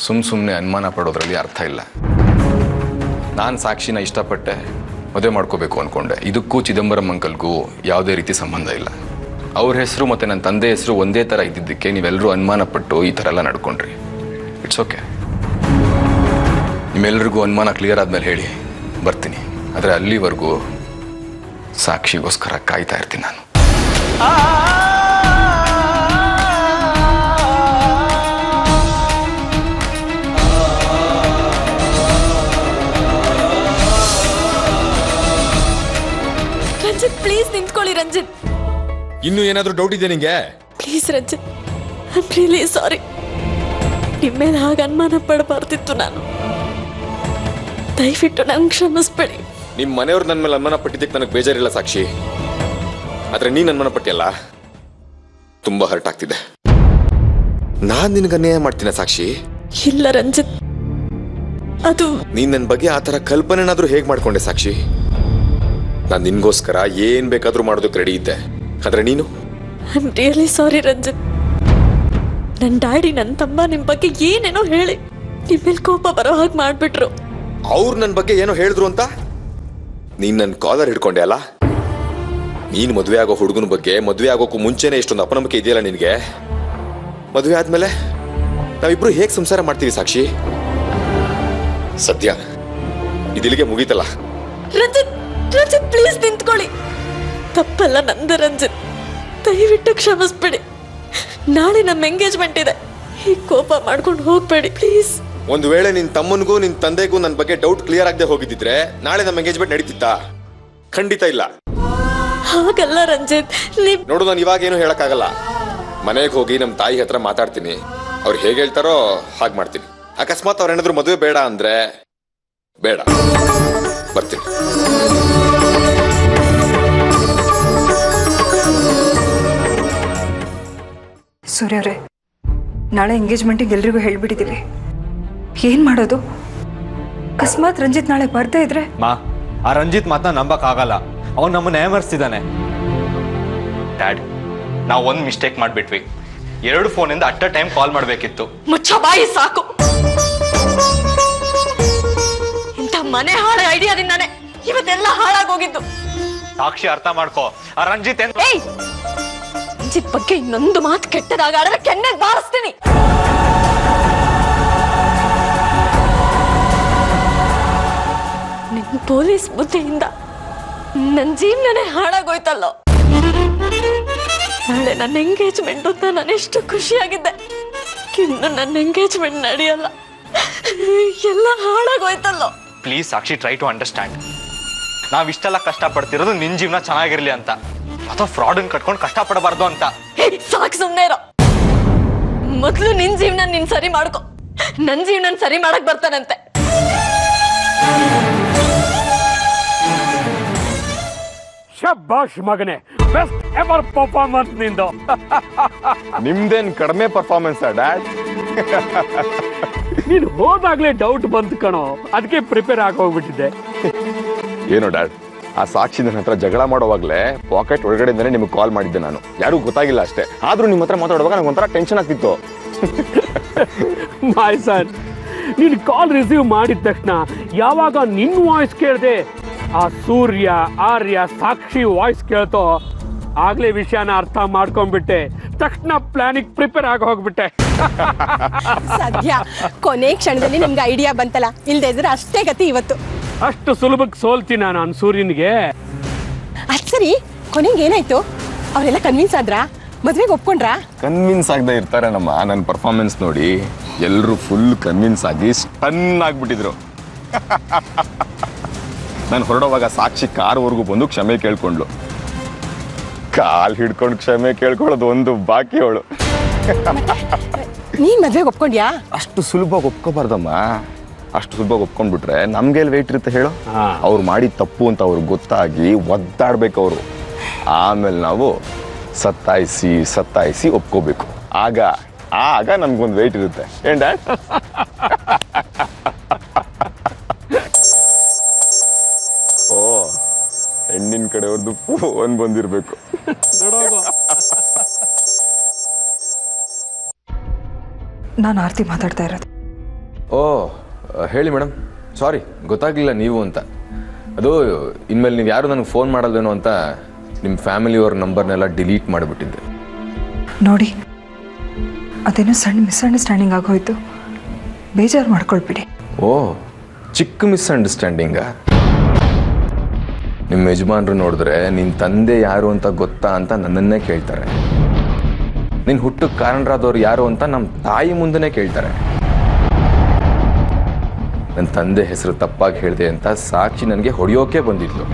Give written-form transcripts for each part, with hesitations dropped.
ಸುಮ್ಮನೆ ಅನುಮಾನ ಪಡೋದ್ರಲ್ಲಿ ಅರ್ಥ ಇಲ್ಲ. ನಾನು ಸಾಕ್ಷಿನ ಇಷ್ಟಪಟ್ಟೆ, ಮದುವೆ ಮಾಡ್ಕೋಬೇಕು ಅಂದ್ಕೊಂಡೆ. ಇದಕ್ಕೂ ಚಿದಂಬರಂ ಅಂಕಲ್ಗೂ ಯಾವುದೇ ರೀತಿ ಸಂಬಂಧ ಇಲ್ಲ. ಅವ್ರ ಹೆಸರು ಮತ್ತು ನನ್ನ ತಂದೆ ಹೆಸರು ಒಂದೇ ಥರ ಇದ್ದಿದ್ದಕ್ಕೆ ನೀವೆಲ್ಲರೂ ಅನುಮಾನ ಪಟ್ಟು ಈ ಥರ ಎಲ್ಲ ನಡ್ಕೊಂಡ್ರಿ. It's okay. ನಿಮ್ಮೆಲ್ಲರಿಗೂ ಅನುಮಾನ ಕ್ಲಿಯರ್ ಆದಮೇಲೆ ಹೇಳಿ, ಬರ್ತೀನಿ. ಆದರೆ ಅಲ್ಲಿವರೆಗೂ ಸಾಕ್ಷಿಗೋಸ್ಕರ ಕಾಯ್ತಾ ಇರ್ತೀನಿ ನಾನು. ರಂಜಿತ್ ಪ್ಲೀಸ್ ನಿಂತ್ಕೊಳ್ಳಿ. ರಂಜಿತ್, ಇನ್ನು ಏನಾದರೂ ಡೌಟ್ ಇದೆ ನಿಂಗೆ? Please Ranjith, I am really sorry. ನಿಮ್ಮ ಮೇಲೆ ಹಾಗೆ ಅನುಮಾನ ಪಡಬಾರ್ದಿತ್ತು ನಾನು. ದಯವಿಟ್ಟು ನಂಗೆ ಕ್ಷಮಿಸ್ಬೇಡಿ. ನಿಮ್ಮ ಮನೆಯವ್ರು ನನ್ನ ಮೇಲೆ ಅನುಮಾನ ಪಟ್ಟಿದ್ದಕ್ಕೆ ನನಗೆ ಬೇಜಾರಿಲ್ಲ ಸಾಕ್ಷಿ. ಆದರೆ ನೀನು ಅನುಮಾನ ಪಟ್ಟಿಯಲ್ಲ, ತುಂಬಾ ಹರ್ಟ್ ಆಗ್ತಿದೆ. ನಾನು ನಿನಗೆ ಅನ್ಯಾಯ ಮಾಡ್ತೀನ ಸಾಕ್ಷಿ? ಇಲ್ಲ ರಂಜಿತ್, ಅದು ನೀನ್ ನನ್ನ ಬಗ್ಗೆ ಆ ಥರ ಕಲ್ಪನೆನಾದ್ರೂ ಹೇಗೆ ಮಾಡ್ಕೊಂಡೆ ಸಾಕ್ಷಿ? ನಾನು ನಿನ್ಗೋಸ್ಕರ ಏನ್ ಬೇಕಾದ್ರೂ ಮಾಡೋದಕ್ಕೆ ರೆಡಿ ಇದ್ದೆ. ಆದ್ರೆ ನೀನು? I am really sorry Ranjith. ನನ್ನ ಡ್ಯಾಡಿ, ನನ್ನ ತಮ್ಮ ನಿಮ್ಮ ಬಗ್ಗೆ ಏನೇನೋ ಹೇಳಿ ನಿಮ್ಮ ಮೇಲೆ ಕೋಪ ಬರೋ ಹಾಗೆ ಮಾಡ್ಬಿಟ್ರು. ಅವ್ರು ನನ್ನ ಬಗ್ಗೆ ಏನೋ ಹೇಳಿದ್ರು ಅಂತ ನೀನ್ ನನ್ನ ಕಾಲರ್ ಹಿಡ್ಕೊಂಡೆ ಅಲ್ಲ? ನೀನು ಮದುವೆ ಆಗೋ ಹುಡುಗನ ಬಗ್ಗೆ ಮದುವೆ ಆಗೋಕ್ಕೂ ಮುಂಚೆನೆ ಇಷ್ಟೊಂದು ಅಪನಂಬಿಕೆ ಇದೆಯಲ್ಲ ನಿನಗೆ. ಮದುವೆ ಆದ್ಮೇಲೆ ನಾವಿಬ್ರು ಹೇಗೆ ಸಂಸಾರ ಮಾಡ್ತೀವಿ ಸಾಕ್ಷಿ? ಸದ್ಯ ಇದಿಲ್ಲಿಗೆ ಮುಗೀತಲ್ಲ. ರಂಜಿತ್, ರಂಜಿತ್ ಪ್ಲೀಸ್ ನಿಂತ್ಕೊಳ್ಳಿ. ತಪ್ಪಲ್ಲ ನಂದು ರಂಜಿತ್, ದಯವಿಟ್ಟು ಕ್ಷಮಿಸ್ಬೇಡಿ. ನಾಳೆ ನಮ್ಮ ಎಂಗೇಜ್ಮೆಂಟ್ ಇದೆ, ಹೀಗೆ ಕೋಪ ಮಾಡ್ಕೊಂಡು ಹೋಗ್ಬೇಡಿ ಪ್ಲೀಸ್. ಒಂದು ವೇಳೆ ನಿನ್ ತಮ್ಮನಿಗೂ ನಿನ್ ತಂದೆಗೂ ನನ್ನ ಬಗ್ಗೆ ಡೌಟ್ ಕ್ಲಿಯರ್ ಆಗದೆ ಹೋಗಿದ್ದಿದ್ರೆ ನಾಳೆ ನಮ್ಮ ಎಂಗೇಜ್ಮೆಂಟ್ ನಡೀತಿತ್ತಾ? ಖಂಡಿತ ಇಲ್ಲ. ಹಾಗಲ್ಲ ರಂಜಿತ್, ನೋಡು, ನಾನು ಇವಾಗ ಏನು ಹೇಳಕ್ಕಾಗಲ್ಲ. ಮನೆಗೆ ಹೋಗಿ ನಮ್ಮ ತಾಯಿ ಹತ್ರ ಮಾತಾಡ್ತೀನಿ. ಅವ್ರು ಹೇಗೆ ಹೇಳ್ತಾರೋ ಹಾಗೆ ಮಾಡ್ತೀನಿ. ಅಕಸ್ಮಾತ್ ಅವ್ರೇನಾದ್ರೂ ಮದುವೆ ಬೇಡ ಅಂದ್ರೆ ಬೇಡ, ಬರ್ತೀನಿ. ಸೂರ್ಯ ಅವರೇ, ನಾಳೆ ಎಂಗೇಜ್ಮೆಂಟಿಗೆ ಎಲ್ರಿಗೂ ಹೇಳ್ಬಿಟ್ಟಿದ್ದೀವಿ. ಏನ್ ಮಾಡೋದು? ಅಕಸ್ಮಾತ್ ರಂಜಿತ್ ನಾಳೆ ಬರ್ತಾ ಇದ್ರೆ? ಮಾ, ಆ ರಂಜಿತ್ ಮಾತನ್ನ ನಂಬಕ್ ಆಗಲ್ಲ. ಅವ್ನು ನಮ್ಮನ್ನ ಏಮರ್ಸ್ತಿದ್ದಾನೆ. ಡ್ಯಾಡ್, ನಾವು ಒಂದು ಮಿಸ್ಟೇಕ್ ಮಾಡ್ಬಿಟ್ವಿ. 2 ಫೋನಿಂದ ಅಟ್ ಅ ಟೈಮ್ ಕಾಲ್ ಮಾಡ್ಬೇಕಿತ್ತು. ಮುಚ್ಚ ಬಾಯಿ, ಸಾಕು. ಇಂಥ ಮನೆ ಹಾಳ ಐಡಿಯಾದಿಂದಾನೆ ಇವತ್ತೆಲ್ಲ ಹಾಳಾಗೋಗಿದ್ದು. ಸಾಕ್ಷಿ ಅರ್ಥ ಮಾಡ್ಕೋ, ಆ ರಂಜಿತ್ ರಂಜಿತ್ ಬಗ್ಗೆ ಇನ್ನೊಂದು ಮಾತು ಕೆಟ್ಟದಾಗಾಡಿದ್ರೆ ಕೆನ್ನೆ ಬಾರಿಸ್ತೀನಿ. ನಿಮ್ ಪೊಲೀಸ್ ಬುದ್ಧಿಯಿಂದ ನನ್ನ ಜೀವನನೇ ಹಾಳಾಗೋಯ್ತಲ್ಲೋ. ನಾಳೆ ನನ್ನ ಎಂಗೇಜ್ಮೆಂಟ್ ಅಂತ ನಾನು ಎಷ್ಟು ಖುಷಿಯಾಗಿದ್ದೆ. ಇನ್ನು ನನ್ನ ಎಂಗೇಜ್ಮೆಂಟ್ ನಡೆಯಲ್ಲ, ಎಲ್ಲ ಹಾಳಾಗೋಯ್ತಲ್ಲೋ. Please Sakshi, try to understand. ನಾವಿಷ್ಟೆಲ್ಲ ಕಷ್ಟ ಪಡ್ತಿರೋದು ನಿನ್ ಜೀವನ ಚೆನ್ನಾಗಿರ್ಲಿ ಅಂತ, ಅಥವಾ ಫ್ರಾಡನ್ ಕಟ್ಕೊಂಡು ಕಷ್ಟ ಪಡಬಾರ್ದು ಅಂತ. ಸಾಕು, ಸುಮ್ಮನೆ ಇರೋ. ಮೊದಲು ನಿನ್ ಜೀವನ ನೀನ್ ಸರಿ ಮಾಡ್ಕೊ, ನನ್ ಜೀವನ ಸರಿ ಮಾಡಕ್ ಬರ್ತಾನಂತೆ. ಶಬ್ಬಾಷ್ ಮಗನೇ, ಬೆಸ್ಟ್ ಎವರ್ ಪರ್ಫಾರ್ಮೆನ್ಸ್ ನಿಂದು. ನಿಮ್ದೇನ್ ಕಡಿಮೆ ಪರ್ಫಾರ್ಮೆನ್ಸ್ ಡ್ಯಾಡ್? ನೀನು ಹೋದಾಗ್ಲೇ ಡೌಟ್ ಬಂತು ಕಣೋ, ಅದಕ್ಕೆ ಪ್ರಿಪೇರ್ ಆಗಿ ಹೋಗ್ಬಿಟ್ಟಿದ್ದೆ. ಏನೋ ಡ್ಯಾಡ್, ಆ ಸಾಕ್ಷಿ ನನ್ನ ಹತ್ರ ಜಗಳ ಮಾಡೋವಾಗ್ಲೇ ಪಾಕೆಟ್ ಒಳಗಡೆಯಿಂದನೇ ನಿಮ್ಗೆ ಕಾಲ್ ಮಾಡಿದ್ದೆ ನಾನು. ಯಾರಿಗೂ ಗೊತ್ತಾಗಿಲ್ಲ ಅಷ್ಟೇ. ಆದ್ರೂ ನಿಮ್ಮ ಹತ್ರ ಮಾತಾಡುವಾಗ ನಂಗೆ ಒಂಥರ ಟೆನ್ಷನ್ ಆಗ್ತಿತ್ತು. ಮೈ ಸನ್, ನೀನು ಕಾಲ್ ರಿಸೀವ್ ಮಾಡಿದ ತಕ್ಷಣ ಯಾವಾಗ ನಿನ್ನ ವಾಯ್ಸ್ ಕೇಳಿದೆ, ಆ ಸೂರ್ಯ, ಆರ್ಯ, ಸಾಕ್ಷಿ ವಾಯ್ಸ್ ಕೇಳ್ತೋ ಆಗ್ಲೇ ವಿಷಯನ ಅರ್ಥ ಮಾಡ್ಕೊಂಡ್ಬಿಟ್ಟೆ. ತಕ್ಷಣ ಪ್ಲಾನಿಗೆ ಪ್ರಿಪೇರ್ ಆಗಿ ಹೋಗ್ಬಿಟ್ಟೆ. ಸದ್ಯ ಕೊನೆ ಕ್ಷಣದಲ್ಲಿ ನಿಮ್ಗೆ ಐಡಿಯಾ ಬಂತಲ್ಲ, ಇಲ್ದೇ ಇದ್ರೆ ಅಷ್ಟೇ ಗತಿ ಇವತ್ತು. ಅಷ್ಟು ಸುಲಭಕ್ಕೆ ಸೋಲ್ತೀನ ನಾನು ಸೂರ್ಯನಿಗೆ? ಅದ್ ಸರಿ, ಕೊನೆಗೆ ಏನಾಯ್ತು? ಅವರೆಲ್ಲ ಕನ್ವಿನ್ಸ್ ಆದ್ರಾ? ಮದ್ವೆಗೆ ಒಪ್ಕೊಂಡ್ರಾ? ಕನ್ವಿನ್ಸ್ ಆಗದೆ ಇರ್ತಾರೆ ನಮ್ಮ ನನ್ನ ಪರ್ಫಾರ್ಮೆನ್ಸ್ ನೋಡಿ ಎಲ್ಲರೂ ಫುಲ್ ಕನ್ವಿನ್ಸ್ ಆಗಿ ಸ್ಟನ್ ಆಗ್ಬಿಟ್ಟಿದ್ರು. ನಾನು ಹೊರಡುವಾಗ ಸಾಕ್ಷಿ ಕಾರ್ವರೆಗೂ ಬಂದು ಕ್ಷಮೆ ಕೇಳ್ಕೊಂಡ್ಲು. ಕಾಲ್ ಹಿಡ್ಕೊಂಡು ಕ್ಷಮೆ ಕೇಳ್ಕೊಳ್ಳೋದು ಒಂದು ಬಾಕಿ ಅವಳು. ನೀನ್ ಮದ್ವೆಗೆ ಒಪ್ಕೊಂಡ್ಯಾ? ಅಷ್ಟು ಸುಲಭವಾಗಿ ಒಪ್ಕೋಬಾರ್ದಮ್ಮ. ಅಷ್ಟು ಸುಲಭವಾಗಿ ಒಪ್ಕೊಂಡ್ಬಿಟ್ರೆ ನಮ್ಗೆ ವೇಟ್ ಇರುತ್ತೆ ಹೇಳು? ಅವ್ರು ಮಾಡಿ ತಪ್ಪು ಅಂತ ಅವ್ರಿಗೆ ಗೊತ್ತಾಗಿ ಒದ್ದಾಡ್ಬೇಕು ಅವರು. ಆಮೇಲೆ ನಾವು ಸತ್ತಾಯಿಸಿ ಸತ್ತಾಯಿಸಿ ಒಪ್ಕೋಬೇಕು. ಆಗ ಆಗ ನಮ್ಗೊಂದು ವೇಟ್ ಇರುತ್ತೆ. ಏನ್ ಡ್ಯಾಡ್? ಓ, ಹೆಣ್ಣಿನ ಕಡೆಯವ್ರದ್ದು ಫೋನ್ ಬಂದಿರಬೇಕು. ನಾನು ಆರ್ತಿ ಮಾತಾಡ್ತಾ ಇರೋದು. ಓ ಹೇಳಿ ಮೇಡಮ್, ಸಾರಿ ಗೊತ್ತಾಗಲಿಲ್ಲ ನೀವು ಅಂತ. ಅದು ಇನ್ಮೇಲೆ ನೀವು ಯಾರು ನನಗೆ ಫೋನ್ ಮಾಡಲ್ವೇನೋ ಅಂತ ನಿಮ್ಮ ಫ್ಯಾಮಿಲಿಯವ್ರ ನಂಬರ್ನೆಲ್ಲ ಡಿಲೀಟ್ ಮಾಡಿಬಿಟ್ಟಿದ್ದೆ. ನೋಡಿ, ಅದೇನೋ ಸಣ್ಣ ಮಿಸ್ಅಂಡರ್ಸ್ಟ್ಯಾಂಡಿಂಗ್ ಆಗೋಯ್ತು, ಬೇಜಾರು ಮಾಡ್ಕೊಳ್ಬಿಡಿ. ಓ, ಚಿಕ್ಕ ಮಿಸ್ಅಂಡರ್ಸ್ಟ್ಯಾಂಡಿಂಗಾ? ನಿಮ್ಮ ಯಜಮಾನ್ರು ನೋಡಿದ್ರೆ ನಿನ್ನ ತಂದೆ ಯಾರು ಅಂತ ಗೊತ್ತಾ ಅಂತ ನನ್ನನ್ನೇ ಕೇಳ್ತಾರೆ. ನಿನ್ನ ಹುಟ್ಟಕ್ಕೆ ಕಾರಣರಾದವ್ರು ಯಾರು ಅಂತ ನಮ್ಮ ತಾಯಿ ಮುಂದೆನೇ ಕೇಳ್ತಾರೆ. ನನ್ನ ತಂದೆ ಹೆಸರು ತಪ್ಪಾಗಿ ಹೇಳಿದೆ ಅಂತ ಸಾಕ್ಷಿ ನನಗೆ ಹೊಡೆಯೋಕೆ ಬಂದಿದ್ಲು.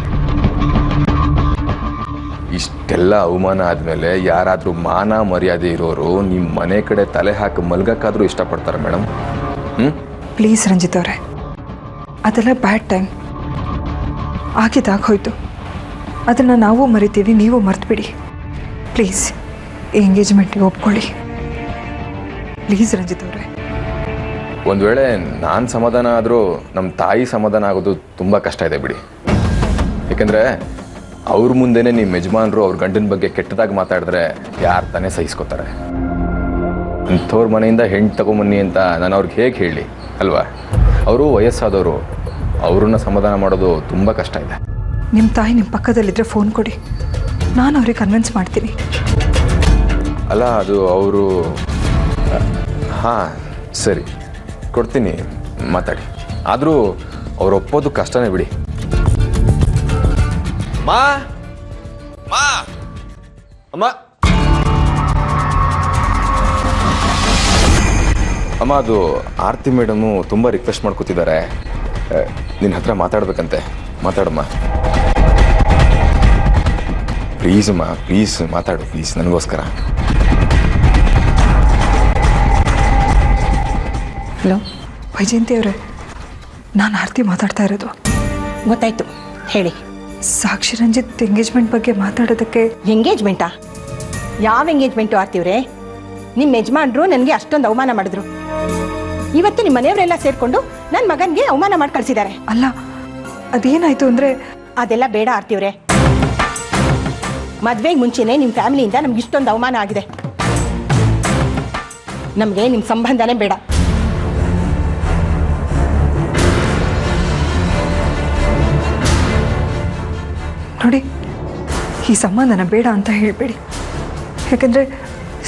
ಇಷ್ಟೆಲ್ಲ ಅವಮಾನ ಆದಮೇಲೆ ಯಾರಾದರೂ ಮಾನ ಮರ್ಯಾದೆ ಇರೋರು ನಿಮ್ಮ ಮನೆ ಕಡೆ ತಲೆ ಹಾಕಿ ಮಲ್ಗಕ್ಕಾದರೂ ಇಷ್ಟಪಡ್ತಾರೆ ಮೇಡಮ್? ಪ್ಲೀಸ್ ರಂಜಿತ್ ಅವರೇ, ಅದೆಲ್ಲ ಬ್ಯಾಡ್ ಟೈಮ್ ಆಗಿದ್ದಾಗೋಯ್ತು. ಅದನ್ನು ನಾವು ಮರಿತೀವಿ, ನೀವು ಮರ್ತ್ಬಿಡಿ. ಪ್ಲೀಸ್ ಈ ಎಂಗೇಜ್ಮೆಂಟಿಗೆ ಒಪ್ಕೊಳ್ಳಿ ಪ್ಲೀಸ್ ರಂಜಿತ್ ಅವರೇ. ಒಂದು ವೇಳೆ ನಾನು ಸಮಾಧಾನ ಆದರೂ ನಮ್ಮ ತಾಯಿ ಸಮಾಧಾನ ಆಗೋದು ತುಂಬ ಕಷ್ಟ ಇದೆ ಬಿಡಿ. ಯಾಕೆಂದರೆ ಅವ್ರ ಮುಂದೆನೇ ನಿಮ್ಮ ಯಜಮಾನರು ಅವ್ರ ಗಂಡನ ಬಗ್ಗೆ ಕೆಟ್ಟದಾಗಿ ಮಾತಾಡಿದ್ರೆ ಯಾರು ತಾನೇ ಸಹಿಸ್ಕೋತಾರೆ? ಅಂಥವ್ರ ಮನೆಯಿಂದ ಹೆಣ್ಣು ತಗೊಂಬನ್ನಿ ಅಂತ ನಾನು ಅವ್ರಿಗೆ ಹೇಗೆ ಹೇಳಿ ಅಲ್ವಾ? ಅವರು ವಯಸ್ಸಾದವರು, ಅವ್ರನ್ನ ಸಮಾಧಾನ ಮಾಡೋದು ತುಂಬ ಕಷ್ಟ ಇದೆ. ನಿಮ್ಮ ತಾಯಿ ನಿಮ್ಮ ಪಕ್ಕದಲ್ಲಿದ್ದರೆ ಫೋನ್ ಕೊಡಿ, ನಾನು ಅವ್ರಿಗೆ ಕನ್ವಿನ್ಸ್ ಮಾಡ್ತೀನಿ. ಅಲ್ಲ, ಅದು ಅವರು... ಹಾಂ ಸರಿ, ಕೊಡ್ತೀನಿ, ಮಾತಾಡಿ. ಆದರೂ ಅವ್ರು ಒಪ್ಪೋದು ಕಷ್ಟನೇ ಬಿಡಿ. ಮಾ ಮಾ ಅಮ್ಮ ಅಮ್ಮ, ಅದು ಆರತಿ ಮೇಡಮು ತುಂಬ ರಿಕ್ವೆಸ್ಟ್ ಮಾಡ್ಕೊತಿದ್ದಾರೆ, ನಿನ್ನ ಹತ್ರ ಮಾತಾಡ್ಬೇಕಂತೆ. ಮಾತಾಡಮ್ಮ ಪ್ಲೀಸ್. ಅಮ್ಮ ಪ್ಲೀಸ್ ಮಾತಾಡು, ಪ್ಲೀಸ್, ನನಗೋಸ್ಕರ. ಹಲೋ ವೈಜಯಂತಿ ಅವರೇ, ನಾನು ಆರತಿ ಮಾತಾಡ್ತಾ ಇರೋದು. ಗೊತ್ತಾಯ್ತು, ಹೇಳಿ. ಸಾಕ್ಷಿ ರಂಜಿತ್ ಎಂಗೇಜ್ಮೆಂಟ್ ಬಗ್ಗೆ ಮಾತಾಡೋದಕ್ಕೆ. ಎಂಗೇಜ್ಮೆಂಟಾ? ಯಾವ ಎಂಗೇಜ್ಮೆಂಟು ಆರ್ತಿವ್ರೆ? ನಿಮ್ಮ ಯಜಮಾನ್ರು ನನಗೆ ಅಷ್ಟೊಂದು ಅವಮಾನ ಮಾಡಿದ್ರು. ಇವತ್ತು ನಿಮ್ಮ ಮನೆಯವರೆಲ್ಲ ಸೇರಿಕೊಂಡು ನನ್ನ ಮಗನಿಗೆ ಅವಮಾನ ಮಾಡಿ ಕಳಿಸಿದ್ದಾರೆ. ಅಲ್ಲ, ಅದೇನಾಯ್ತು ಅಂದರೆ... ಅದೆಲ್ಲ ಬೇಡ ಆರ್ತಿವ್ರೆ. ಮದುವೆಗೆ ಮುಂಚೆನೇ ನಿಮ್ಮ ಫ್ಯಾಮಿಲಿಯಿಂದ ನಮ್ಗೆ ಇಷ್ಟೊಂದು ಅವಮಾನ ಆಗಿದೆ. ನಮಗೆ ನಿಮ್ಮ ಸಂಬಂಧನೇ ಬೇಡ. ನೋಡಿ, ಈ ಸಂಬಂಧನ ಬೇಡ ಅಂತ ಹೇಳಬೇಡಿ. ಯಾಕಂದರೆ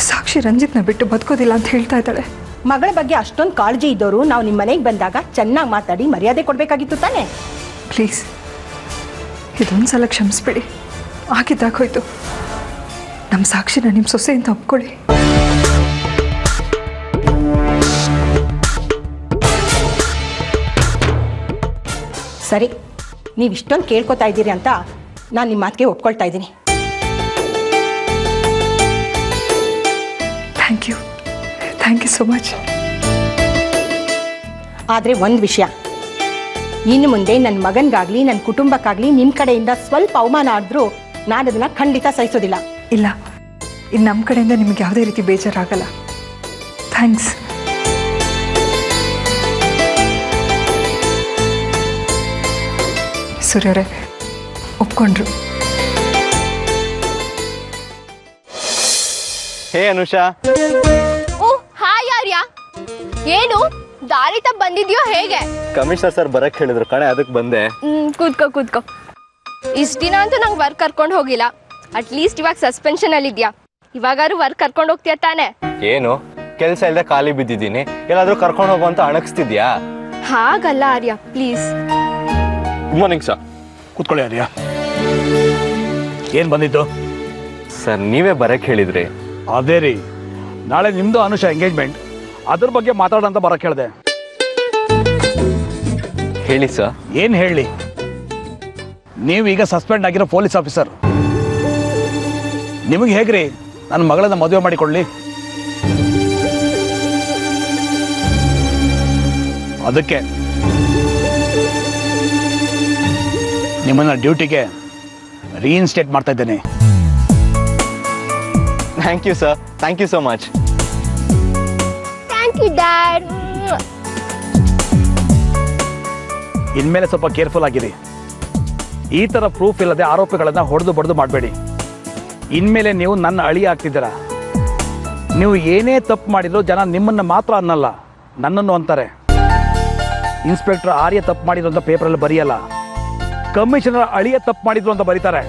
ಸಾಕ್ಷಿ ರಂಜಿತ್ನ ಬಿಟ್ಟು ಬದುಕೋದಿಲ್ಲ ಅಂತ ಹೇಳ್ತಾ ಇದ್ದಾಳೆ. ಮಗಳ ಬಗ್ಗೆ ಅಷ್ಟೊಂದು ಕಾಳಜಿ ಇದ್ದವರು ನಾವು ನಿಮ್ಮ ಮನೆಗೆ ಬಂದಾಗ ಚೆನ್ನಾಗಿ ಮಾತಾಡಿ ಮರ್ಯಾದೆ ಕೊಡಬೇಕಾಗಿತ್ತು ತಾನೇ? ಪ್ಲೀಸ್ ಇದೊಂದು ಸಲ ಕ್ಷಮಿಸ್ಬಿಡಿ. ಆಗಿದ್ದಾಗೋಯ್ತು. ನಮ್ಮ ಸಾಕ್ಷಿನ ನಿಮ್ಮ ಸೊಸೆ ಅಂತ ಒಪ್ಕೊಳ್ಳಿ. ಸರಿ, ನೀವು ಇಷ್ಟೊಂದು ಕೇಳ್ಕೊತಾ ಇದ್ದೀರಿ ಅಂತ ನಾನು ನಿಮ್ಮ ಮಾತಿಗೆ ಒಪ್ಕೊಳ್ತಾ ಇದ್ದೀನಿ. Thank you so much. ಆದರೆ ಒಂದು ವಿಷಯ, ಇನ್ನು ಮುಂದೆ ನನ್ನ ಮಗನಿಗಾಗಲಿ ನನ್ನ ಕುಟುಂಬಕ್ಕಾಗಲಿ ನಿಮ್ಮ ಕಡೆಯಿಂದ ಸ್ವಲ್ಪ ಅವಮಾನ ಆದರೂ ನಾನು ಅದನ್ನು ಖಂಡಿತ ಸಹಿಸೋದಿಲ್ಲ. ಇಲ್ಲ, ಇನ್ನು ನಮ್ಮ ಕಡೆಯಿಂದ ನಿಮಗೆ ಯಾವುದೇ ರೀತಿ ಬೇಜಾರಾಗಲ್ಲ. ಥ್ಯಾಂಕ್ಸ್. ಸೂರ್ಯರೇ ಒಪ್ಕೊಂಡ್ರು. ಹೇ ಅನುಷಾ. ಓ ಹಾಯ್ ಆರ್ಯ, ಏನು ದಾರಿ ತಪ್ಪ ಬಂದಿದ್ಯೋ ಹೇಗೆ? ಕಮಿಷನರ್ ಸರ್ ಬರಕ್ ಹೇಳಿದ್ರು ಕಣೆ, ಅದಕ್ಕೆ ಬಂದೆ. ಕೂತ್ಕೋ. ಇಷ್ಟ ದಿನ ಅಂತೂ ನಂಗೆ ವರ್ಕ್ ಕರ್ಕೊಂಡು ಹೋಗಿಲ್ಲ. ಅಟ್ಲೀಸ್ಟ್ ಇವಾಗ ಸಸ್ಪೆನ್ಷನ್ ಅಲ್ಲಿ ಇದ್ಯಾ, ಇವಾಗಾರು ವರ್ಕ್ ಕರ್ಕೊಂಡು ಹೋಗ್ತೀಯ ತಾನೆ? ಏನು ಕೆಲಸ ಇಲ್ಲದೆ ಖಾಲಿ ಬಿದ್ದಿದ್ದೀನಿ, ಎಲ್ಲಾದ್ರೂ ಕರ್ಕೊಂಡು ಹೋಗು ಅಂತ ಅಣಗಿಸ್ತಿದ್ಯಾ? ಹಾಗಲ್ಲ ಆರ್ಯ, ಪ್ಲೀಸ್. Good morning sir. ಕೂತ್ಕೊಳ್ಳಿ ಆರ್ಯ. ಏನು ಬಂದಿದ್ದು ಸರ್? ನೀವೇ ಬರಕ್ ಹೇಳಿದ್ರಿ. ಅದೇ ರೀ, ನಾಳೆ ನಿಮ್ಮದು ಅನುಷಾ ಎಂಗೇಜ್ಮೆಂಟ್, ಅದ್ರ ಬಗ್ಗೆ ಮಾತಾಡೋಂತ ಬರಕ್ಕೆ ಹೇಳಿದೆ. ಹೇಳಿ ಸರ್. ಏನು ಹೇಳಿ? ನೀವೀಗ ಸಸ್ಪೆಂಡ್ ಆಗಿರೋ ಪೊಲೀಸ್ ಆಫೀಸರ್. ನಿಮಗೆ ಹೇಗ್ರಿ ನನ್ನ ಮಗಳನ್ನ ಮದುವೆ ಮಾಡಿಕೊಳ್ಳಿ? ಅದಕ್ಕೆ ನಿಮ್ಮನ್ನ ಡ್ಯೂಟಿಗೆ ರೀಇನ್ಸ್ಟೇಟ್ ಮಾಡ್ತಾ ಇದ್ದೇನೆ. Thank you sir, thank you so much. Thank you dad. ಇನ್ಮೇಲೆ ಸ್ವಲ್ಪ ಕೇರ್ಫುಲ್ ಆಗಿರಿ. ಈ ಥರ ಪ್ರೂಫ್ ಇಲ್ಲದೆ ಆರೋಪಿಗಳನ್ನ ಹೊಡೆದು ಬಡ್ದು ಮಾಡಬೇಡಿ. ಇನ್ಮೇಲೆ ನೀವು ನನ್ನ ಅಳಿ ಆಗ್ತಿದ್ದೀರಾ. ನೀವು ಏನೇ ತಪ್ಪು ಮಾಡಿದ್ರು ಜನ ನಿಮ್ಮನ್ನು ಮಾತ್ರ ಅನ್ನಲ್ಲ, ನನ್ನನ್ನು ಅಂತಾರೆ. ಇನ್ಸ್ಪೆಕ್ಟರ್ ಆರ್ಯ ತಪ್ಪು ಮಾಡಿದ್ರು ಅಂತ ಪೇಪರಲ್ಲಿ ಬರೆಯಲ್ಲ, ಕಮಿಷನರ್ ಅಳಿಯ ತಪ್ಪು ಮಾಡಿದ್ರು ಅಂತ ಬರೀತಾರೆ.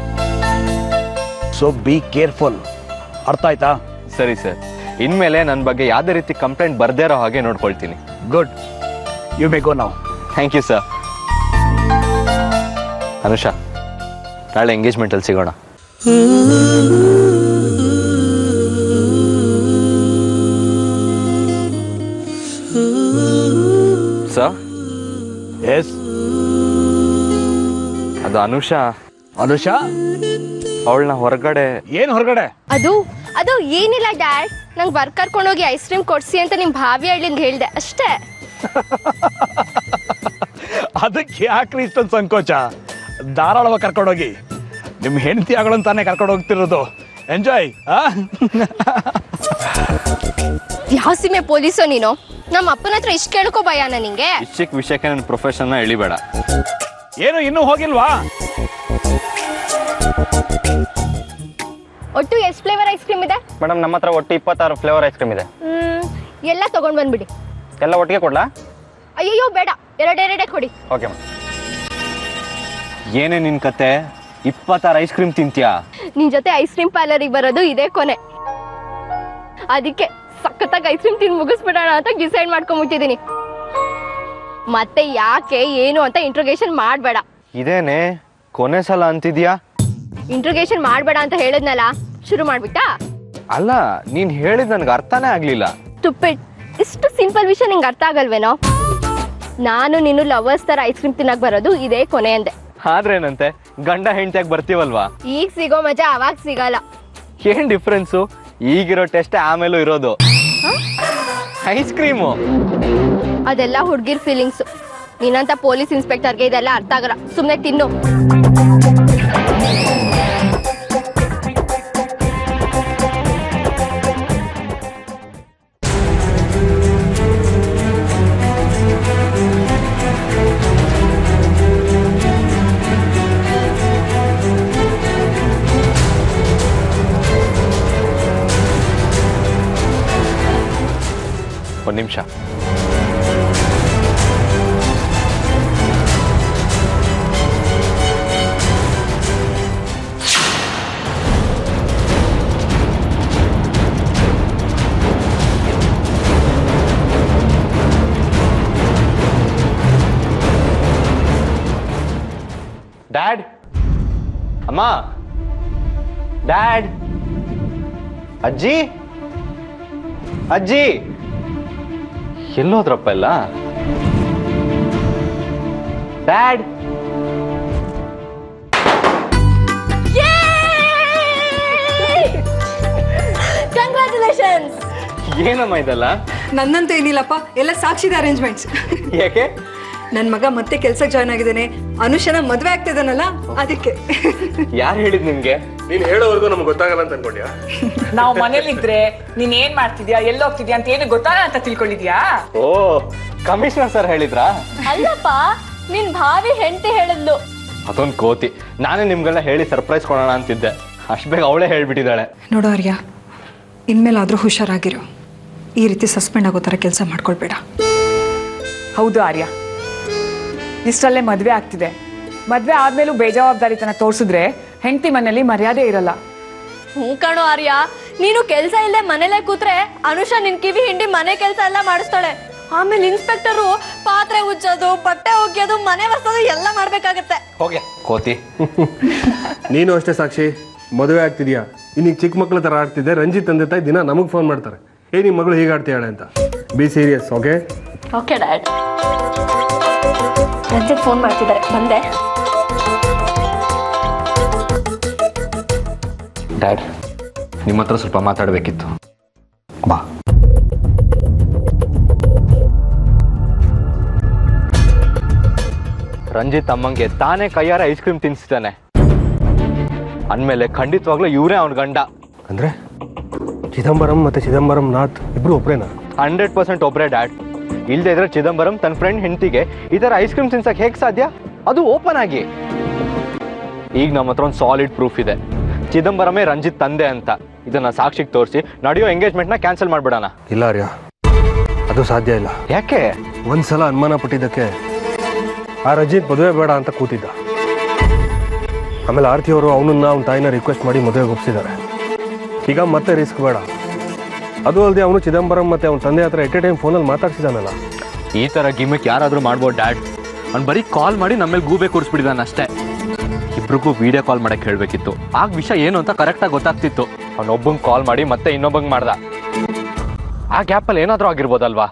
So be careful. ಅರ್ಥ ಆಯ್ತಾ? ಸರಿ ಸರ್, ಇನ್ಮೇಲೆ ನನ್ನ ಬಗ್ಗೆ ಯಾವುದೇ ರೀತಿ ಕಂಪ್ಲೇಂಟ್ ಬರ್ದೇ ಇರೋ ಹಾಗೆ ನೋಡ್ಕೊಳ್ತೀನಿ. Good, you may go now. Thank you sir. Anusha, ನಾಳೆ ಎಂಗೇಜ್ಮೆಂಟಲ್ಲಿ ಸಿಗೋಣ. ಸರ್? ಎಸ್. ಅದು ಅನುಷಾ. ಅನುಷಾ? ಅವಳನ್ನ ಹೊರಗಡೆ. ಏನು ಹೊರಗಡೆ? ಅದು ಏನಿಲ್ಲ ಡ್ಯಾಡ್, ನಂಗೆ ವರ್ಕ್ ಕರ್ಕೊಂಡೋಗಿ ಐಸ್ ಕ್ರೀಮ್ ಕೊಡ್ಸಿ ಅಂತ ನಿಮ್ಮ ಭಾವಿ ಹಳ್ಳಿಂದ ಹೇಳ್ದೆ ಅಷ್ಟೇ. ಅದಕ್ಕೆ ಯಾಕ್ರಿ ಇಷ್ಟೊಂದು ಸಂಕೋಚ? ಧಾರಾಳವಾಗಿ ಕರ್ಕೊಂಡೋಗಿ. ನಿಮ್ಮ ಹೆಂಡತಿ ಆಗಳಂತಾನೆ ಕರ್ಕೊಂಡು ಹೋಗ್ತಿರೋದು. ಎಂಜಾಯ್. ಯಾವ ಸೀಮೆ ಪೊಲೀಸೋ ನೀನು? ನಮ್ಮ ಅಪ್ಪನ ಹತ್ರ ಇಷ್ಟು ಕೇಳ್ಕೋ ಭಯನ ನಿಂಗೆ? ಚಿಕ್ಕ ವಿಷಯಕ್ಕೆ ನನ್ನ ಪ್ರೊಫೆಷನ್ನ ಎಳಿಬೇಡ. ಏನು ಇನ್ನೂ ಹೋಗಿಲ್ವಾ? ಒಟ್ಟು ಎಷ್ಟು ಫ್ಲೇವರ್ ಐಸ್ ಕ್ರೀಮ್ ಇದೆ? ಮೇಡಮ್, ನಮ್ಮ ಹತ್ರ ಒಟ್ಟು 26 ಫ್ಲೇವರ್ ಐಸ್ ಕ್ರೀಮ್ ಇದೆ. ಎಲ್ಲ ತಗೊಂಡ್ ಬಂದ್ಬಿಡಿ. ಎಲ್ಲ ಒಟ್ಟಿಗೆ ಕೊಡ್ಲಾ? ಅಯ್ಯೋ ಬೇಡ, ಎರಡೆರಡೇ ಕೊಡಿ. Okay ma'am. ಏನೇ ನಿನ್ ಕತೆ? 26 ಐಸ್ ಕ್ರೀಮ್ ತಿಂತ್ಯಾ? ನಿನ್ ಜೊತೆ ಐಸ್ ಕ್ರೀಮ್ ಪಾರ್ಲರಿಗೆ ಬರೋದು ಇದೇ ಕೊನೆ. ಅದಕ್ಕೆ ಸಖತ್ತಾಗಿ ಐಸ್ ಕ್ರೀಮ್ ತಿಂದು ಮುಗಿಸ್ಬಿಡೋಣ ಅಂತ ಡಿಸೈಡ್ ಮಾಡ್ಕೊಂಡ್ಬಿಟ್ಟಿದೀನಿ. ಮತ್ತೆ ಯಾಕೆ ಏನು ಅಂತ ಇಂಟ್ರೋಗೇಷನ್ ಮಾಡಬೇಡ. ಇದೇನೆ ಕೊನೆ ಸಲ ಅಂತಿದ್ಯಾ? ಇಂಟ್ರೋಗೇಷನ್ ಮಾಡಬೇಡ ಅಂತ ಹೇಳಿದ್ನಲ್ಲ, ಶುರು ಮಾಡ್ಬಿಟ್ಟಾ? ಅಲ್ಲ, ನೀನ್ ಹೇಳಿದ್ ನನ್ಗೆ ಅರ್ಥನೇ ಆಗ್ಲಿಲ್ಲ. ಸ್ಟುಪಿಡ್, ಇಷ್ಟು ಸಿಂಪಲ್ ವಿಷಯ ನಿಂಗೆ ಅರ್ಥ ಆಗಲ್ವೇನೋ? ನಾನು ನೀನು ಲವರ್ಸ್ ತರ ಐಸ್ ಕ್ರೀಮ್ ತಿನ್ನಕ್ ಬರೋದು ಇದೇ ಕೊನೆ ಅಂದೆ. ಆದ್ರೇನಂತೆ, ಗಂಡ ಹೆಂಡತಿಯಾಗಿ ಬರ್ತೀವಲ್ವಾ? ಈಗ ಸಿಗೋ ಮಜಾ ಅವಾಗ ಸಿಗಲ್ಲ. ಏನ್ ಡಿಫ್ರೆನ್ಸು? ಈಗಿರೋ ಟೆಸ್ಟ್ ಆಮೇಲೂ ಇರೋದು ಐಸ್ ಕ್ರೀಮು. ಅದೆಲ್ಲ ಹುಡ್ಗಿರ್ ಫೀಲಿಂಗ್ಸ್. ನೀನಂತ ಪೊಲೀಸ್ ಇನ್ಸ್ಪೆಕ್ಟರ್ಗೆ ಇದೆಲ್ಲ ಅರ್ಥ ಆಗಲ್ಲ. ಸುಮ್ನೆ ತಿನ್ನು. ಒಂದು ನಿಮಿಷ. ಡ್ಯಾಡ್, ಅಮ್ಮ, ಡ್ಯಾಡ್, ಅಜ್ಜಿ, ಅಜ್ಜಿ ಎಲ್ಲೋದ್ರಪ್ಪ ಎಲ್ಲ? Dad, congratulations. ಏನಮ್ಮ ಇದೆಲ್ಲ? ನನ್ನಂತೂ ಏನಿಲ್ಲಪ್ಪ, ಎಲ್ಲ ಸಾಕ್ಷಿದ ಅರೇಂಜ್ಮೆಂಟ್ಸ್. ಯಾಕೆ? ನನ್ನ ಮಗ ಮತ್ತೆ ಕೆಲ್ಸಕ್ಕೆ ಜಾಯ್ನ್ ಆಗಿದ್ದಾನೆ. ಅನುಷನ ಮದ್ವೆ ಆಗ್ತಿದ್ದಾನಲ್ಲ, ಅದಕ್ಕೆ. ಯಾರು ಹೇಳಿದ್ ನಿಮ್ಗೆ? ನೀನ್ ಹೇಳೋವರೆಗೂ ನಮ್ಗೆ ಗೊತ್ತಾಗಲ್ಲ ಅಂತ ಅನ್ಕೊಂಡ್ಯಾ? ನಾವು ಮನೇಲಿದ್ರೆ ನೀನ್ ಏನ್ ಮಾಡ್ತಿದ್ಯಾ, ಎಲ್ಲಿ ಹೋಗ್ತಿದ್ಯಾ ಅಂತ ಏನು ಗೊತ್ತಾಗ ಅಂತ ತಿಳ್ಕೊಂಡಿದ್ಯಾ? ಓ, ಕಮಿಷನರ್ ಸರ್ ಹೇಳಿದ್ರಾ? ಅಲ್ಲಪ್ಪ, ನಿನ್ ಭಾವಿ ಹೆಂಡತಿ ಹೇಳಿದ್ಲು. ಅದೊಂದು ಕೋತಿ. ನಾನೇ ನಿಮ್ಗೆಲ್ಲ ಹೇಳಿ ಸರ್ಪ್ರೈಸ್ ಕೊಡೋಣ ಅಂತಿದ್ದೆ, ಅಷ್ಟು ಬೇಗ ಅವಳೇ ಹೇಳ್ಬಿಟ್ಟಿದ್ದಾಳೆ. ನೋಡು ಆರ್ಯ, ಇನ್ಮೇಲಾದ್ರೂ ಹುಷಾರಾಗಿರು. ಈ ರೀತಿ ಸಸ್ಪೆಂಡ್ ಆಗೋ ಥರ ಕೆಲಸ ಮಾಡ್ಕೊಳ್ಬೇಡ. ಹೌದು ಆರ್ಯ, ಇಷ್ಟರಲ್ಲೇ ಮದ್ವೆ ಆಗ್ತಿದೆ. ಮದ್ವೆ ಆದ್ಮೇಲೂ ಬೇಜವಾಬ್ದಾರಿತನ ತೋರಿಸಿದ್ರೆ ಹೆಂಡತಿ ಮನೇಲಿ ಮರ್ಯಾದೆ ಇರಲ್ಲ. ಹ್ಞೂ ಕಣೋ ಆರ್ಯ, ನೀನು ಕೆಲಸ ಇಲ್ಲದೆ ಮನೇಲೆ ಕೂತ್ರೆ ಅನುಷಾ ನಿನ್ ಕಿವಿ ಹಿಂಡಿ ಮನೆ ಕೆಲಸ ಎಲ್ಲ ಮಾಡಿಸ್ತಾಳೆ. ಆಮೇಲೆ ಇನ್ಸ್ಪೆಕ್ಟರು ಪಾತ್ರೆ ಉಜ್ಜೋದು, ಬಟ್ಟೆ ಒಗೆಯೋದು, ಮನೆ ಒರೆಸೋದು ಎಲ್ಲ ಮಾಡ್ಬೇಕಾಗತ್ತೆ. ಹೋಗೆ ಕೋತಿ. ನೀನು ಅಷ್ಟೇ ಸಾಕ್ಷಿ, ಮದುವೆ ಆಗ್ತಿದ್ಯಾ, ಇನ್ನೀಗ ಚಿಕ್ಕ ಮಕ್ಳ ಥರ ಆಡ್ತಿದ್ದೆ. ರಂಜಿತ್ ತಂದೆ ತಾಯಿ ದಿನ ನಮಗೆ ಫೋನ್ ಮಾಡ್ತಾರೆ, ನಿಮ್ಮ ಮಗಳು ಹೀಗೆ ಆಡ್ತೀಯಾಳೆ ಅಂತ. Be serious. Okay okay dad. Ranjith phone ಮಾಡ್ತಿದ್ದಾರೆ, ಬಂದೆ. ಡ್ಯಾಡ್, ನಿಮ್ಮ ಹತ್ರ ಸ್ವಲ್ಪ ಮಾತಾಡಬೇಕಿತ್ತು. ಬಾ. ರಂಜಿತ್ ಅಮ್ಮಂಗೆ ತಾನೇ ಕೈಯಾರ ಐಸ್ ಕ್ರೀಮ್ ತಿನ್ನಿಸ್ತಾನೆ ಅಂದಮೇಲೆ ಖಂಡಿತವಾಗ್ಲೂ ಇವರೇ ಅವನ ಗಂಡ. ಅಂದ್ರೆ ಚಿದಂಬರಂ ಮತ್ತೆ ಚಿದಂಬರಂ ನಾಥ್ ಇಬ್ರು ಒಬ್ರೇನಾ? 100% ಒಬ್ರೇ ಡ್ಯಾಡ್. ಇಲ್ದೇ ಇದ್ರೆ ಚಿದಂಬರಂ ತನ್ನ ಫ್ರೆಂಡ್ ಹೆಂಡತಿಗೆ ಈ ಥರ ಐಸ್ ಕ್ರೀಮ್ ತಿನ್ಸಕ್ಕೆ ಹೇಗೆ ಸಾಧ್ಯ? ಅದು ಓಪನ್ ಆಗಿ. ಈಗ ನಮ್ಮ ಹತ್ರ ಒಂದು ಸಾಲಿಡ್ ಪ್ರೂಫ್ ಇದೆ. ಚಿದಂಬರಮೇ ರಂಜಿತ್ ತಂದೆ ಅಂತ. ಇದನ್ನ ಸಾಕ್ಷಿಗೆ ತೋರಿಸಿ ನಡೆಯೋ ಎಂಗೇಜ್ಮೆಂಟ್ನ ಕ್ಯಾನ್ಸಲ್ ಮಾಡ್ಬಿಡೋಣ. ಇಲ್ಲ ಆರ್ಯ, ಅದು ಸಾಧ್ಯ ಇಲ್ಲ. ಯಾಕೆ? ಒಂದ್ಸಲ ಅನುಮಾನ ಪಟ್ಟಿದ್ದಕ್ಕೆ ಆ ರಂಜಿತ್ ಮದುವೆ ಬೇಡ ಅಂತ ಕೂತಿದ್ದ. ಆಮೇಲೆ ಆರ್ತಿ ಅವರು ಅವನನ್ನ ಅವನ ತಾಯಿನ ರಿಕ್ವೆಸ್ಟ್ ಮಾಡಿ ಮದುವೆಗೆ ಒಪ್ಪಿಸಿದ್ದಾರೆ. ಈಗ ಮತ್ತೆ ರಿಸ್ಕ್ ಬೇಡ. ಅದು ಅಲ್ಲದೆ ಅವನು ಚಿದಂಬರಂ ಮತ್ತೆ ಅವನ ತಂದೆ ಹತ್ರ ಎಟ್ ಎ ಟೈಮ್ ಫೋನಲ್ಲಿ ಮಾತಾಡ್ಸಿದಾನಲ್ಲ. ಈ ಥರ ಗಿಮಿಕ್ ಯಾರಾದರೂ ಮಾಡ್ಬೋದು ಡ್ಯಾಡ್. ಅವ್ನು ಬರೀ ಕಾಲ್ ಮಾಡಿ ನಮ್ಮ ಮೇಲೆ ಗೂಬೆ ಕೂರಿಸ್ಬಿಟ್ಟಿದ್ದಾನೆ ಅಷ್ಟೇ. ಇಬ್ರಿಗೂ ವಿಡಿಯೋ ಕಾಲ್ ಮಾಡಕ್ಕೆ ಹೇಳಬೇಕಿತ್ತು. ಆಗ ವಿಷಯ ಏನು ಅಂತ ಕರೆಕ್ಟಾಗಿ ಗೊತ್ತಾಗ್ತಿತ್ತು. ಅವನೊಬ್ಬಂಗೆ ಕಾಲ್ ಮಾಡಿ ಮತ್ತೆ ಇನ್ನೊಬ್ಬಂಗೆ ಮಾಡ್ದ. ಆ ಗ್ಯಾಪಲ್ಲಿ ಏನಾದರೂ ಆಗಿರ್ಬೋದಲ್ವಾ?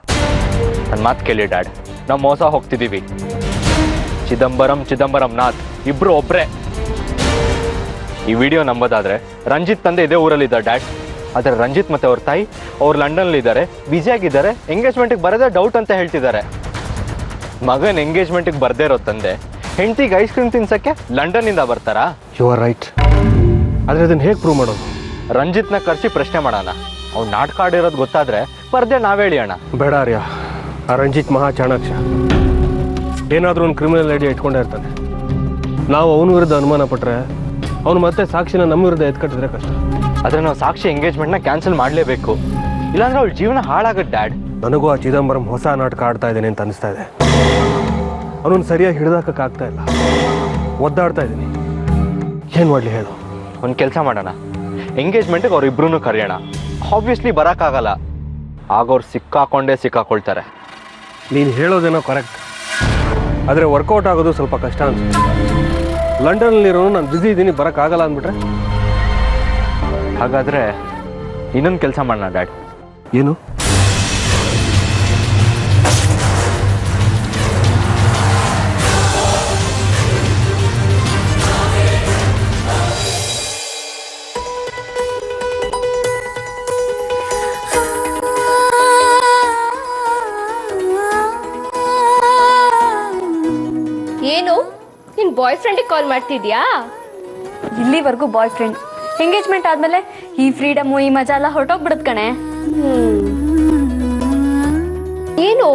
ನನ್ನ ಮಾತು ಕೇಳಿ ಡ್ಯಾಡ್, ನಾವು ಮೋಸ ಹೋಗ್ತಿದ್ದೀವಿ. ಚಿದಂಬರಂನಾಥ್ ಇಬ್ರು ಒಬ್ರೆ. ಈ ವಿಡಿಯೋ ನಂಬೋದಾದ್ರೆ ರಂಜಿತ್ ತಂದೆ ಇದೇ ಊರಲ್ಲಿದ್ದ ಡ್ಯಾಡ್. ಆದರೆ ರಂಜಿತ್ ಮತ್ತೆ ಅವ್ರ ತಾಯಿ ಅವ್ರು ಲಂಡನ್ಲಿದ್ದಾರೆ, ಬ್ಯುಸಿ ಆಗಿದ್ದಾರೆ, ಎಂಗೇಜ್ಮೆಂಟಿಗೆ ಬರೋದೇ ಡೌಟ್ ಅಂತ ಹೇಳ್ತಿದ್ದಾರೆ. ಮಗನ ಎಂಗೇಜ್ಮೆಂಟಿಗೆ ಬರ್ದೇ ಇರೋ ತಂದೆ ಹೆಂಡತಿಗೆ ಐಸ್ ಕ್ರೀಮ್ ತಿನ್ಸಕ್ಕೆ ಲಂಡನ್ನಿಂದ ಬರ್ತಾರಾ? You are right. ಆದರೆ ಅದನ್ನು ಹೇಗೆ ಪ್ರೂವ್ ಮಾಡೋದು? ರಂಜಿತ್ನ ಕರೆಸಿ ಪ್ರಶ್ನೆ ಮಾಡೋಣ. ಅವ್ನು ನಾಟಕ ಆಡಿರೋದು ಗೊತ್ತಾದ್ರೆ ಬರ್ದೆ ನಾವೇಳಿ ಅಣ್ಣ. ಬೇಡ ಆರ್ಯ, ಆ ರಂಜಿತ್ ಮಹಾ ಚಾಣಾಕ್ಷ. ಏನಾದರೂ ಒಂದು ಕ್ರಿಮಿನಲ್ ಐಡಿಯಾ ಇಟ್ಕೊಂಡೇ ಇರ್ತಾನೆ. ನಾವು ಅವನ ವಿರುದ್ಧ ಅನುಮಾನ ಪಟ್ಟರೆ ಅವನು ಮತ್ತೆ ಸಾಕ್ಷಿನ ನಮ್ಮ ವಿರುದ್ಧ ಎತ್ಕಟ್ಟಿದ್ರೆ ಕಷ್ಟ. ಆದರೆ ನಾವು ಸಾಕ್ಷಿ ಎಂಗೇಜ್ಮೆಂಟ್ನ ಕ್ಯಾನ್ಸಲ್ ಮಾಡಲೇಬೇಕು, ಇಲ್ಲಾಂದ್ರೆ ಅವಳ ಜೀವನ ಹಾಳಾಗತ್ತೆ ಡ್ಯಾಡ್. ನನಗೂ ಆ ಚಿದಂಬರಂ ಹೊಸ ನಾಟಕ ಆಡ್ತಾ ಇದ್ದೇನೆ ಅಂತ ಅನಿಸ್ತಾ ಇದೆ. ಅವನನ್ನು ಸರಿಯಾಗಿ ಹಿಡಿದಾಕಕ್ಕಾಗ್ತಾ ಇಲ್ಲ. ಒದ್ದಾಡ್ತಾ ಇದ್ದೀನಿ. ಏನು ಮಾಡಲಿ ಹೇಳು? ಒಂದು ಕೆಲಸ ಮಾಡೋಣ, ಎಂಗೇಜ್ಮೆಂಟಿಗೆ ಅವ್ರಿಬ್ರು ಕರೆಯೋಣ. ಆಬ್ವಿಯಸ್ಲಿ ಬರೋಕ್ಕಾಗಲ್ಲ, ಆಗ ಅವ್ರು ಸಿಕ್ಕಾಕೊಳ್ತಾರೆ. ನೀನು ಹೇಳೋದೇನೋ ಕರೆಕ್ಟ್, ಆದರೆ ವರ್ಕೌಟ್ ಆಗೋದು ಸ್ವಲ್ಪ ಕಷ್ಟ ಅನ್ಸುತ್ತೆ. ಲಂಡನ್ನಲ್ಲಿರೋನು ನಾನು ಬ್ಯುಸಿ ಇದ್ದೀನಿ ಬರೋಕ್ಕಾಗಲ್ಲ ಅಂದ್ಬಿಟ್ರೆ? ಹಾಗಾದರೆ ಇನ್ನೊಂದು ಕೆಲಸ ಮಾಡೋಣ ಡ್ಯಾಡ್. ಏನು? ಏನು ನಿನ್ ಬಾಯ್ ಫ್ರೆಂಡಿಗೆ ಕಾಲ್ ಮಾಡ್ತಿದ್ಯಾ? ಇಲ್ಲಿವರೆಗೂ ಬಾಯ್ ಫ್ರೆಂಡ್, ಎಂಗೇಜ್ಮೆಂಟ್ ಆದ್ಮೇಲೆ ಈ ಫ್ರೀಡಮು ಈ ಮಜಾ ಎಲ್ಲ ಹೊರಟೋಗ್ಬಿಡತ್ ಕಣೆ. ಏನು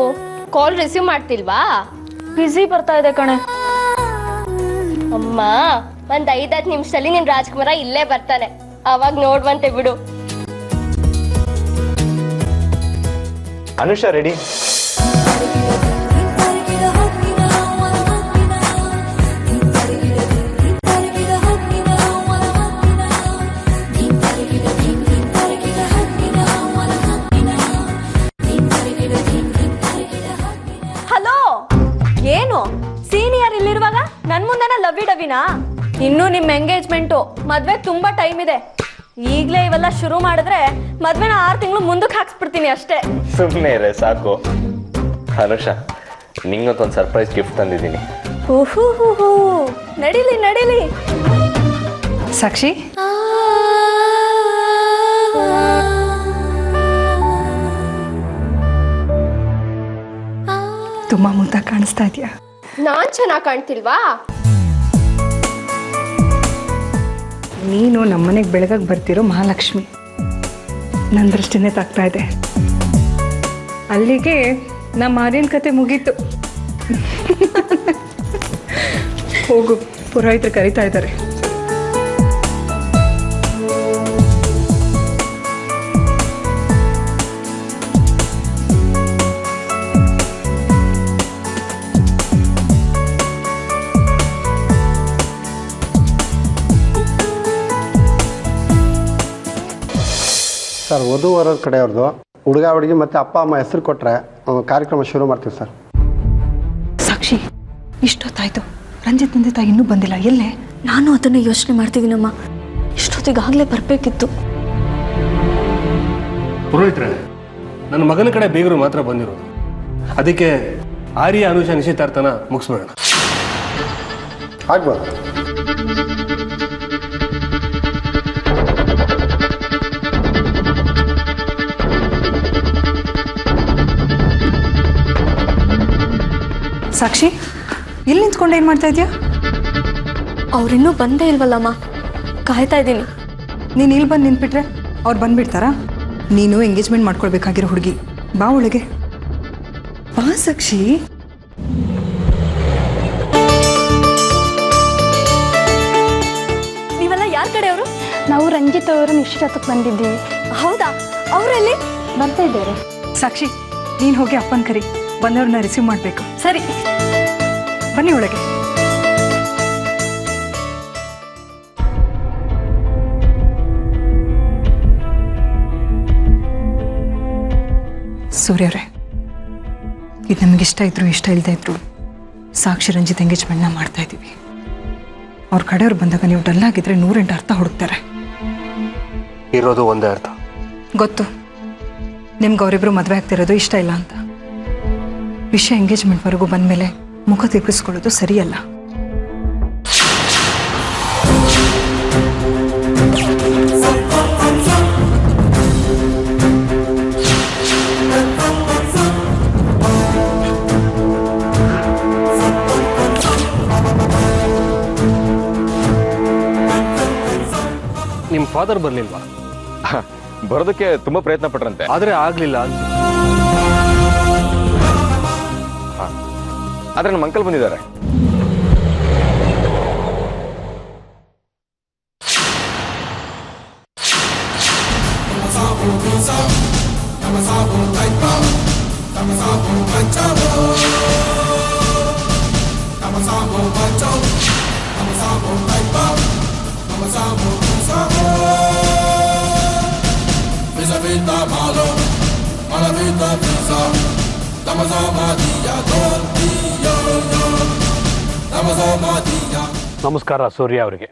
ಕಾಲ್ ರಿಸೀವ್ ಮಾಡ್ತಿಲ್ವಾ? ಬಿಸಿ ಬರ್ತಾ ಇದೆ ಕಣೆ. ಅಮ್ಮ, ಒಂದ್ 5-10 ನಿಮಿಷದಲ್ಲಿ ನಿನ್ ರಾಜ್ಕುಮಾರ ಇಲ್ಲೇ ಬರ್ತಾನೆ, ಅವಾಗ ನೋಡ್ವಂತೆ ಬಿಡು. ಅನುಷಾ ರೆಡಿ? ಏನು ಸೀನಿಯರ್ ಇಲ್ಲಿರುವಾಗ ನನ್ ಮುಂದೆನ ಲವ್ವಿ ಡವಿನಾ? ಇನ್ನು ನಿಮ್ ಎಂಗೇಜ್ಮೆಂಟು ಮದ್ವೆ ತುಂಬಾ ಟೈಮ್ ಇದೆ. ಈಗ್ಲೇ ಇವೆಲ್ಲ ಶುರು ಮಾಡಿದ್ರೆ ಮದ್ವೆನ 6 ತಿಂಗಳು ಮುಂದಕ್ಕೆ ಹಾಕ್ಸ್ಬಿಡ್ತೀನಿ ಅಷ್ಟೇ. ಸುಮ್ಮನೆ ಇರೇ ಸಾಕು. ಅನುಷಾ, ನಿಂಗೊಂದು ಸರ್ಪ್ರೈಸ್ ಗಿಫ್ಟ್ ತಂದಿದ್ದೀನಿ. ನಡೀಲಿ ನಡೀಲಿ. ಸಾಕ್ಷಿ, ತುಂಬಾ ಮುದ್ದಾಗಿ ಕಾಣಿಸ್ತಾ ಇದೆಯಾ? ನಾನ್ ಚೆನ್ನಾಗಿ ಕಾಣ್ತಿಲ್ವಾ? ನೀನು ನಮ್ಮನೆಗೆ ಬೆಳಗಾಗಿ ಬರ್ತಿರೋ ಮಹಾಲಕ್ಷ್ಮಿ. ನನ್ನ ದೃಷ್ಟಿನೇ ತಾಗ್ತಾ ಇದೆ. ಅಲ್ಲಿಗೆ ನಮ್ಮ ಆರ್ಯನ ಕತೆ ಮುಗೀತು. ಹೋಗು, ಪುರೋಹಿತರು ಕರೀತಾ ಇದ್ದಾರೆ. ಸರ್, ವಧು ವರರ ಕಡೆಯವ್ರದ್ದು ಹುಡುಗ ಹುಡುಗಿ ಮತ್ತು ಅಪ್ಪ ಅಮ್ಮ ಹೆಸರು ಕೊಟ್ಟರೆ ಕಾರ್ಯಕ್ರಮ ಶುರು ಮಾಡ್ತೀವಿ ಸರ್. ಸಾಕ್ಷಿ, ಇಷ್ಟೊತ್ತಾಯ್ತು, ರಂಜಿತ್ ತಂದೆ ತಾಯಿ ಇನ್ನೂ ಬಂದಿಲ್ಲ. ಎಲ್ಲೇ? ನಾನು ಅದನ್ನೇ ಯೋಚನೆ ಮಾಡ್ತಿದ್ದೀನಮ್ಮ. ಇಷ್ಟೊತ್ತಿಗಾಗಲೇ ಬರಬೇಕಿತ್ತು. ಪುರೋಹಿತ್ರೆ, ನನ್ನ ಮಗನ ಕಡೆ ಬೀಗರು ಮಾತ್ರ ಬಂದಿರೋದು. ಅದಕ್ಕೆ ಆರ್ಯ ಅನುಷಾ ನಿಶ್ಚಿತಾರ್ಥನ ಮುಗಿಸ್ಬೇಡ. ಆಗ್ಬೋದು. ಸಾಕ್ಷಿ, ಇಲ್ಲಿ ನಿಂತ್ಕೊಂಡು ಏನು ಮಾಡ್ತಾ ಇದೆಯಾ? ಅವ್ರಿನ್ನೂ ಬಂದೇ ಇಲ್ವಲ್ಲಮ್ಮ, ಕಾಯ್ತಾ ಇದ್ದೀನಿ. ನೀನು ಇಲ್ಲಿ ಬಂದು ನಿಂತ್ಬಿಟ್ರೆ ಅವ್ರು ಬಂದ್ಬಿಡ್ತಾರಾ? ನೀನು ಎಂಗೇಜ್ಮೆಂಟ್ ಮಾಡ್ಕೊಳ್ಬೇಕಾಗಿರೋ ಹುಡುಗಿ, ಬಾ ಒಳಗೆ ಬಾ. ಸಾಕ್ಷಿ, ನೀವೆಲ್ಲ ಯಾರ ಕಡೆಯವರು? ನಾವು ರಂಜಿತ್ ಅವರು ನಿಶ್ಚಿತಾರ್ಥಕ್ಕೆ ಬಂದಿದ್ದೀವಿ. ಹೌದಾ? ಅವರಲ್ಲಿ ಬರ್ತಾ ಇದ್ದಾರೆ. ಸಾಕ್ಷಿ, ನೀನು ಹೋಗಿ ಅಪ್ಪನ ಕರಿ, ಬಂದವ್ರನ್ನ ರಿಸೀವ್ ಮಾಡಬೇಕು. ಸರಿ ಬನ್ನಿ ಒಳಗೆ. ಸೂರ್ಯವ್ರೆ, ಇದು ನಮಗಿಷ್ಟ ಇದ್ರು ಇಷ್ಟ ಇಲ್ಲದೆ ಇದ್ರು ಸಾಕ್ಷಿ ರಂಜಿತ್ ಎಂಗೇಜ್ಮೆಂಟ್ನ ಮಾಡ್ತಾ ಇದ್ದೀವಿ. ಅವ್ರ ಕಡೆಯವ್ರು ಬಂದಾಗ ನೀವು ಡಲ್ ಆಗಿದ್ರೆ 108 ಅರ್ಥ ಹುಡುಕ್ತಾರೆ. ಇರೋದು ಒಂದೇ ಅರ್ಥ. ಗೊತ್ತು ನಿಮ್ಗೆ ಅವರಿಬ್ರು ಮದುವೆ ಆಗ್ತಿರೋದು ಇಷ್ಟ ಇಲ್ಲ ಅಂತ. ವಿಷಯ ಎಂಗೇಜ್ಮೆಂಟ್ವರೆಗೂ ಬಂದಮೇಲೆ ಮುಖ ತಿರುಗಿಸ್ಕೊಳ್ಳೋದು ಸರಿಯಲ್ಲ. ನಿಮ್ಮ ಫಾದರ್ ಬರಲಿಲ್ವಾ? ಬರೋದಕ್ಕೆ ತುಂಬಾ ಪ್ರಯತ್ನ ಪಟ್ರಂತೆ, ಆದ್ರೆ ಆಗ್ಲಿಲ್ಲ. ಆದ್ರೆ ನಮ್ಮ ಅಂಕಲ್ ಬಂದಿದ್ದಾರೆ. ನಮಸ್ಕಾರ ಸೂರ್ಯ ಅವರಿಗೆ.